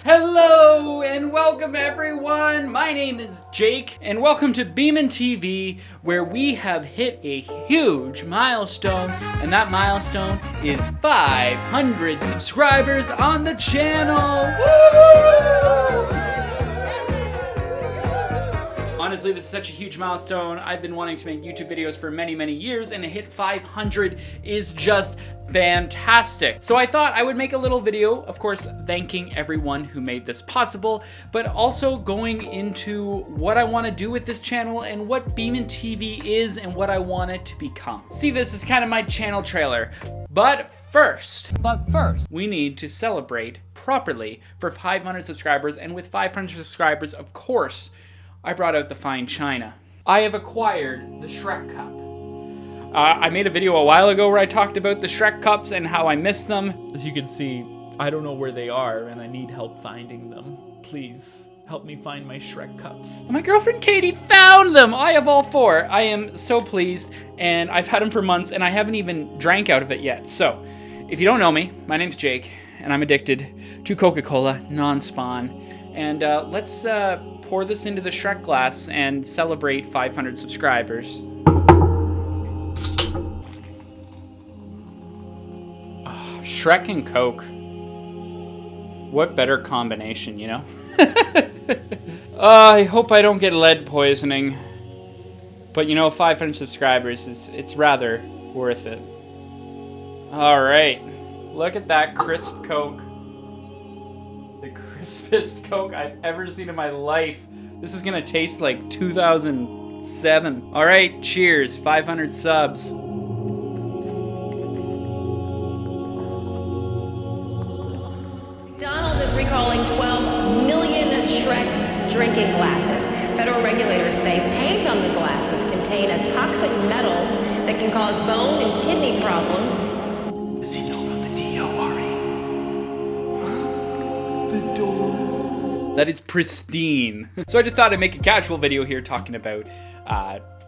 Hello and welcome everyone. My name is Jake and welcome to Bieman TV, where we have hit a huge milestone, and that milestone is 500 subscribers on the channel. Woo! Honestly, this is such a huge milestone. I've been wanting to make YouTube videos for many years, and to hit 500 is just fantastic. So I thought I would make a little video, of course, thanking everyone who made this possible, but also going into what I want to do with this channel and what Bieman TV is and what I want it to become. See, this is kind of my channel trailer. But first, we need to celebrate properly for 500 subscribers, and with 500 subscribers, of course, I brought out the fine china. I have acquired the Shrek cup. I made a video a while ago where I talked about the Shrek cups and how I miss them. As you can see, I don't know where they are and I need help finding them. Please help me find my Shrek cups. My girlfriend Katie found them! I have all 4. I am so pleased, and I've had them for months and I haven't even drank out of it yet. So, if you don't know me, my name's Jake and I'm addicted to Coca-Cola, non-spawn. And let's pour this into the Shrek glass and celebrate 500 subscribers. Oh, Shrek and Coke. What better combination, you know? I hope I don't get lead poisoning. But you know, 500 subscribers, it's rather worth it. Alright, look at that crisp Coke. The crispest Coke I've ever seen in my life. This is gonna taste like 2007. All right, cheers, 500 subs. McDonald's is recalling 12 million Shrek drinking glasses. Federal regulators say paint on the glasses contain a toxic metal that can cause bone and kidney problems. Does he know about the D.O., Ari? The door. That is pristine. So I just thought I'd make a casual video here talking about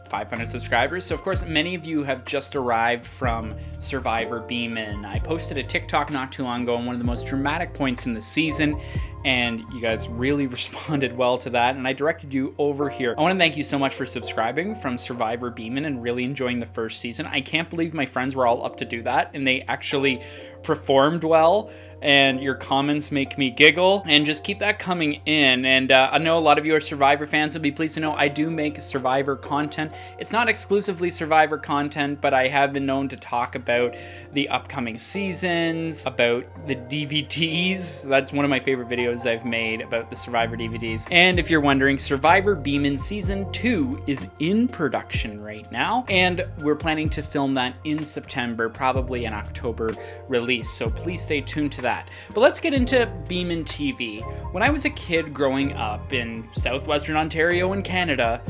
500 subscribers. So of course, many of you have just arrived from Survivor Bieman. I posted a TikTok not too long ago on one of the most dramatic points in the season, and you guys really responded well to that, and I directed you over here. I want to thank you so much for subscribing from Survivor Bieman and really enjoying the first season. I can't believe my friends were all up to do that, and they actually performed well, and your comments make me giggle, and just keep that coming in. And I know a lot of you are Survivor fans, so be pleased to know I do make Survivor content. It's not exclusively Survivor content, but I have been known to talk about the upcoming seasons, about the DVDs. That's one of my favorite videos I've made about the Survivor DVDs. And if you're wondering, Survivor Bieman Season 2 is in production right now, and we're planning to film that in September, probably an October release, so please stay tuned to that. But let's get into Bieman TV. When I was a kid growing up in southwestern Ontario in Canada,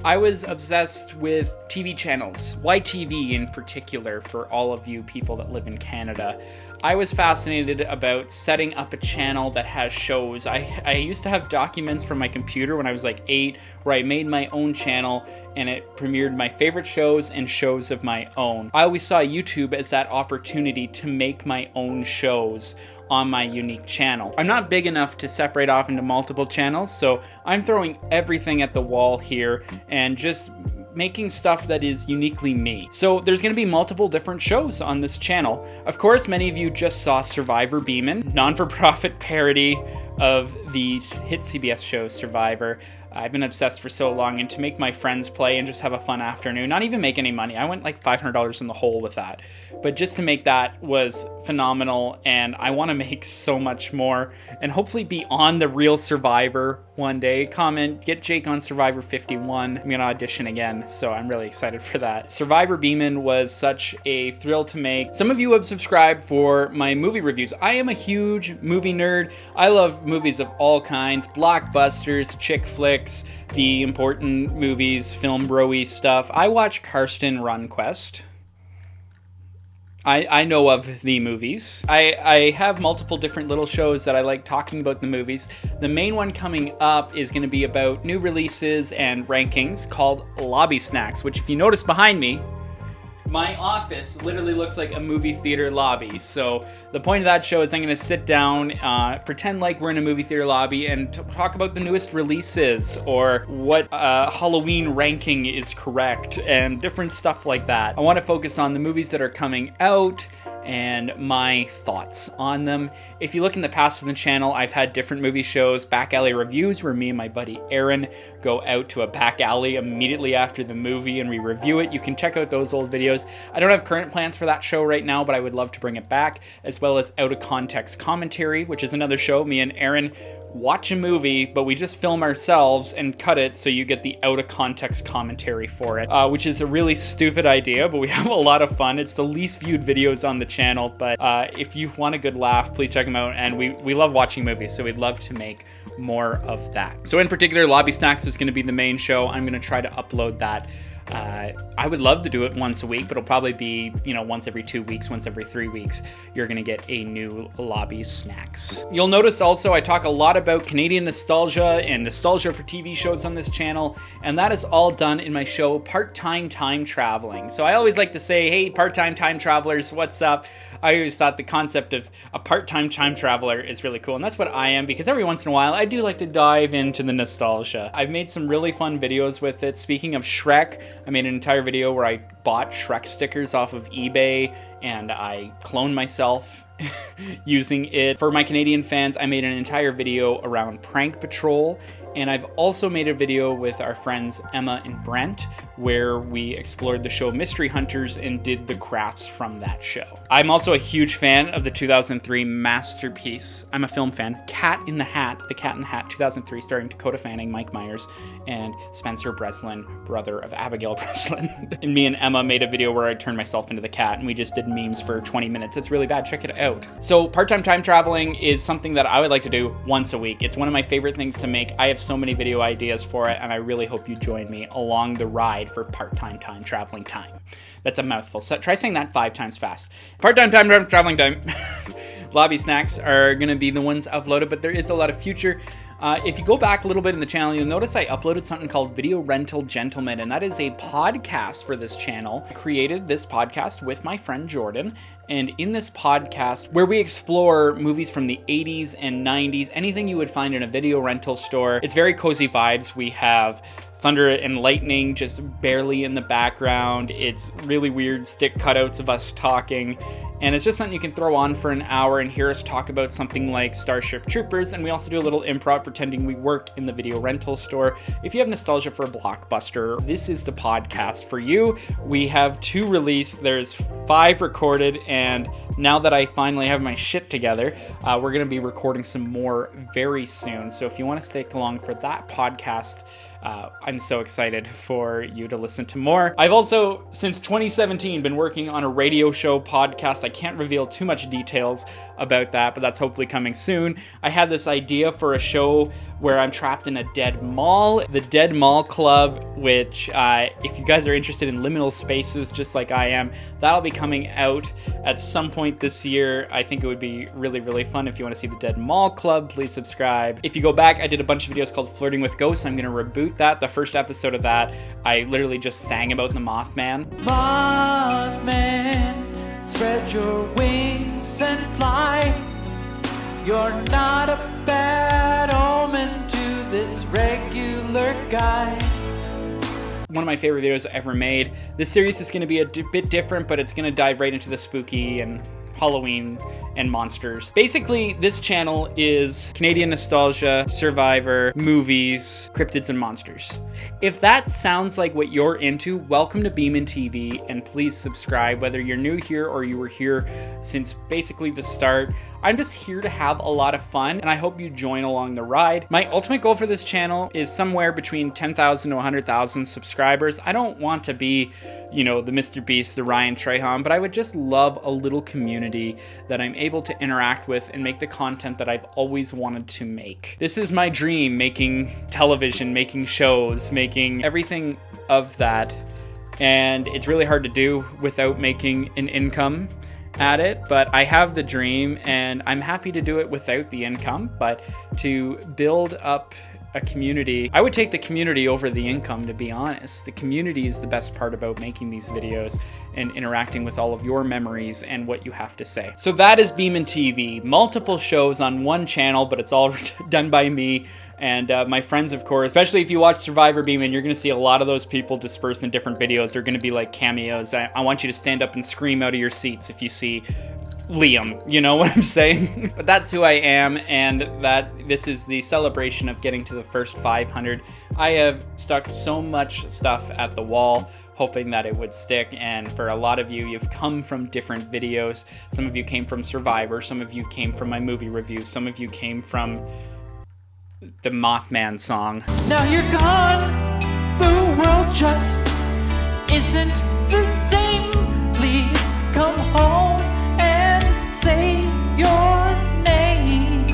I was obsessed with TV channels, YTV in particular, for all of you people that live in Canada. I was fascinated about setting up a channel that has shows. I used to have documents from my computer when I was like 8 where I made my own channel and it premiered my favorite shows and shows of my own. I always saw YouTube as that opportunity to make my own shows on my unique channel. I'm not big enough to separate off into multiple channels, so I'm throwing everything at the wall here and just making stuff that is uniquely me. So there's gonna be multiple different shows on this channel. Of course, many of you just saw Survivor Bieman, non-for-profit parody of the hit CBS show Survivor. I've been obsessed for so long, and to make my friends play and just have a fun afternoon, not even make any money. I went like $500 in the hole with that. But just to make that was phenomenal, and I want to make so much more and hopefully be on the real Survivor one day. Comment, get Jake on Survivor 51. I'm gonna audition again, so I'm really excited for that. Survivor Bieman was such a thrill to make. Some of you have subscribed for my movie reviews. I am a huge movie nerd. I love movies of all kinds, blockbusters, chick flicks, the important movies, film bro-y stuff. I watch Karsten Runquest. I know of the movies. I have multiple different little shows that I like talking about the movies. The main one coming up is going to be about new releases and rankings called Lobby Snacks, which if you notice behind me, My office literally looks like a movie theater lobby. So the point of that show is I'm going to sit down, pretend like we're in a movie theater lobby, and talk about the newest releases or what Halloween ranking is correct and different stuff like that. I want to focus on the movies that are coming out and my thoughts on them. If you look in the past of the channel, I've had different movie shows, back alley reviews, where me and my buddy Aaron go out to a back alley immediately after the movie and we review it. You can check out those old videos. I don't have current plans for that show right now, but I would love to bring it back, as well as Out of Context Commentary, which is another show. Me and Aaron watch a movie, but we just film ourselves and cut it so you get the out of context commentary for it, which is a really stupid idea, but we have a lot of fun. It's the least viewed videos on the channel, but if you want a good laugh, please check them out. And we love watching movies, so we'd love to make more of that. So in particular, Lobby Snacks is going to be the main show. I'm going to try to upload that. I would love to do it once a week, but it'll probably be, once every 2 weeks, once every 3 weeks, you're going to get a new Lobby Snacks. You'll notice also I talk a lot about Canadian nostalgia and nostalgia for TV shows on this channel, and that is all done in my show, Part-Time Time Traveling. So I always like to say, hey, part-time time travelers, what's up? I always thought the concept of a part-time time traveler is really cool, and that's what I am, because every once in a while, I do like to dive into the nostalgia. I've made some really fun videos with it. Speaking of Shrek, I made an entire video where I bought Shrek stickers off of eBay, and I cloned myself using it. For my Canadian fans, I made an entire video around Prank Patrol, and I've also made a video with our friends Emma and Brent where we explored the show Mystery Hunters and did the crafts from that show. I'm also a huge fan of the 2003 masterpiece. I'm a film fan. Cat in the Hat, The Cat in the Hat, 2003, starring Dakota Fanning, Mike Myers, and Spencer Breslin, brother of Abigail Breslin. And me and Emma made a video where I turned myself into the cat, and we just did memes for 20 minutes. It's really bad. Check it out. So part-time time traveling is something that I would like to do once a week. It's one of my favorite things to make. I have so many video ideas for it, and I really hope you join me along the ride for part-time time traveling time. That's a mouthful. So try saying that 5 times fast. Part-time time traveling time. Lobby Snacks are going to be the ones uploaded, but there is a lot of future. If you go back a little bit in the channel, you'll notice I uploaded something called Video Rental Gentleman, and that is a podcast for this channel. I created this podcast with my friend Jordan, and in this podcast, where we explore movies from the 80s and 90s, anything you would find in a video rental store, it's very cozy vibes. We have thunder and lightning just barely in the background. It's really weird stick cutouts of us talking. And it's just something you can throw on for an hour and hear us talk about something like Starship Troopers. And we also do a little improv pretending we work in the video rental store. If you have nostalgia for a blockbuster, this is the podcast for you. We have 2 released. There's 5 recorded. And now that I finally have my shit together, we're going to be recording some more very soon. So if you want to stick along for that podcast, I'm so excited for you to listen to more. I've also, since 2017, been working on a radio show podcast. I can't reveal too much details about that, but that's hopefully coming soon. I had this idea for a show where I'm trapped in a dead mall, the Dead Mall Club, which if you guys are interested in liminal spaces just like I am, that'll be coming out at some point this year. I think it would be really, really fun. If you want to see the Dead Mall Club, please subscribe. If you go back, I did a bunch of videos called Flirting with Ghosts. I'm going to reboot that. The first episode of that, I literally just sang about the Mothman. Mothman, spread your wings and fly. You're not a bad omen to this regular guy. One of my favorite videos I ever made. This series is going to be a bit different, but it's going to dive right into the spooky and Halloween and monsters. Basically, this channel is Canadian nostalgia, Survivor, movies, cryptids, and monsters. If that sounds like what you're into, welcome to Bieman TV, and please subscribe, whether you're new here or you were here since basically the start. I'm just here to have a lot of fun, and I hope you join along the ride. My ultimate goal for this channel is somewhere between 10,000 to 100,000 subscribers. I don't want to be, the Mr. Beast, the Ryan Trahan, but I would just love a little community that I'm able to interact with and make the content that I've always wanted to make. This is my dream, making television, making shows, making everything of that, and it's really hard to do without making an income at it, but I have the dream and I'm happy to do it without the income, but to build up a community. I would take the community over the income, to be honest. The community is the best part about making these videos and interacting with all of your memories and what you have to say. So that is Bieman TV. Multiple shows on one channel, but it's all done by me and my friends, of course. Especially if you watch Survivor Bieman, you're going to see a lot of those people dispersed in different videos. They're going to be like cameos. I want you to stand up and scream out of your seats if you see Liam, you know what I'm saying? But that's who I am, and that this is the celebration of getting to the first 500. I have stuck so much stuff at the wall, hoping that it would stick, and for a lot of you, you've come from different videos. Some of you came from Survivor, some of you came from my movie reviews, some of you came from the Mothman song. Now you're gone, the world just isn't the same. Please come home and say your name.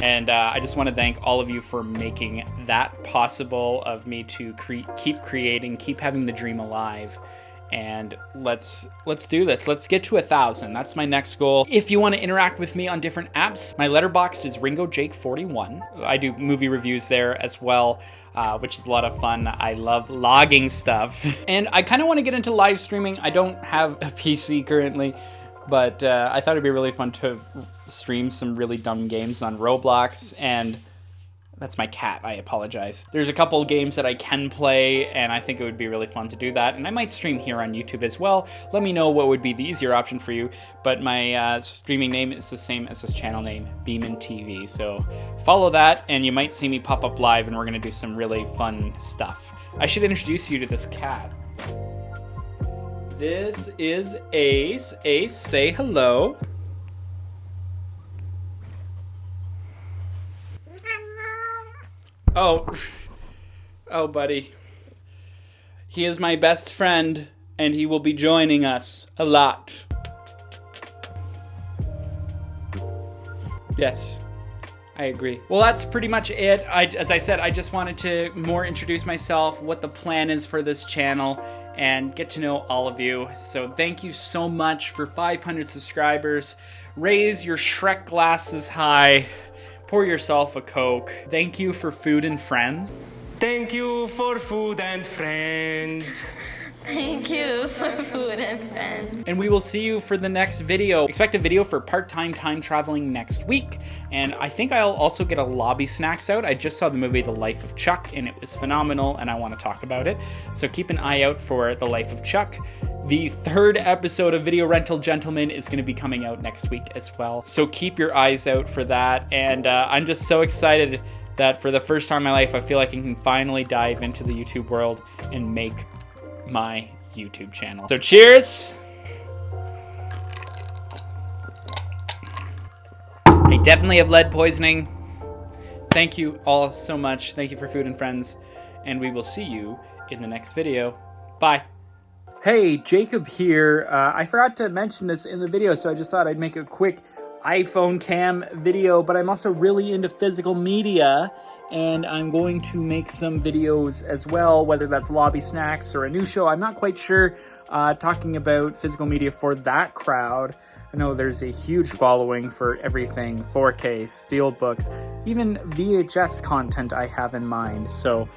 And I just want to thank all of you for making that possible, of me to keep creating, keep having the dream alive. And let's do this. Let's get to 1,000. That's my next goal. If you want to interact with me on different apps, my letterboxd is RingoJake41. I do movie reviews there as well, which is a lot of fun. I love logging stuff. And I kind of want to get into live streaming. I don't have a PC currently, but I thought it'd be really fun to stream some really dumb games on Roblox. And that's my cat, I apologize. There's a couple games that I can play, and I think it would be really fun to do that. And I might stream here on YouTube as well. Let me know what would be the easier option for you. But my streaming name is the same as this channel name, Bieman TV. So follow that, and you might see me pop up live, and we're gonna do some really fun stuff. I should introduce you to this cat. This is Ace. Ace, say hello. Oh, buddy. He is my best friend, and he will be joining us a lot. Yes, I agree. Well, that's pretty much it. As I said, I just wanted to more introduce myself, what the plan is for this channel, and get to know all of you. So thank you so much for 500 subscribers. Raise your Shrek glasses high. Pour yourself a Coke. Thank you for food and friends. Thank you for food and friends. Thank you for food and friends. And we will see you for the next video. Expect a video for part-time time traveling next week. And I think I'll also get a lobby snacks out. I just saw the movie The Life of Chuck, and it was phenomenal, and I want to talk about it. So keep an eye out for The Life of Chuck. The 3rd episode of Video Rental Gentlemen is going to be coming out next week as well. So keep your eyes out for that. And I'm just so excited that for the first time in my life, I feel like I can finally dive into the YouTube world and make my YouTube channel. So cheers! I definitely have lead poisoning. Thank you all so much. Thank you for food and friends. And we will see you in the next video. Bye. Hey, Jacob here. I forgot to mention this in the video, so I just thought I'd make a quick iPhone cam video, but I'm also really into physical media, and I'm going to make some videos as well, whether that's lobby snacks or a new show. I'm not quite sure, talking about physical media for that crowd. I know there's a huge following for everything 4K, steelbooks, even VHS content I have in mind. So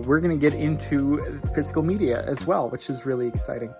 we're going to get into physical media as well, which is really exciting.